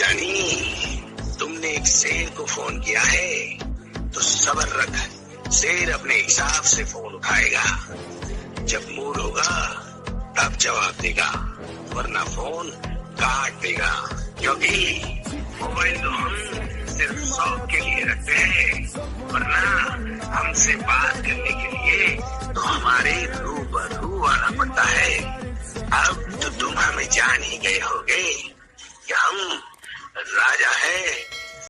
जानी, तुमने एक शेर को फोन किया है तो सब्र रख। शेर अपने हिसाब से फोन उठाएगा, जब मूड होगा तब जवाब देगा, वरना फोन काट देगा। क्योंकि मोबाइल तो हम सिर्फ शौक के लिए रखते हैं, वरना हमसे बात करने के लिए तो हमारे रूबरू आना पड़ता है। अब तो तुम हमें जान ही गए होगे कि हम राजा हैं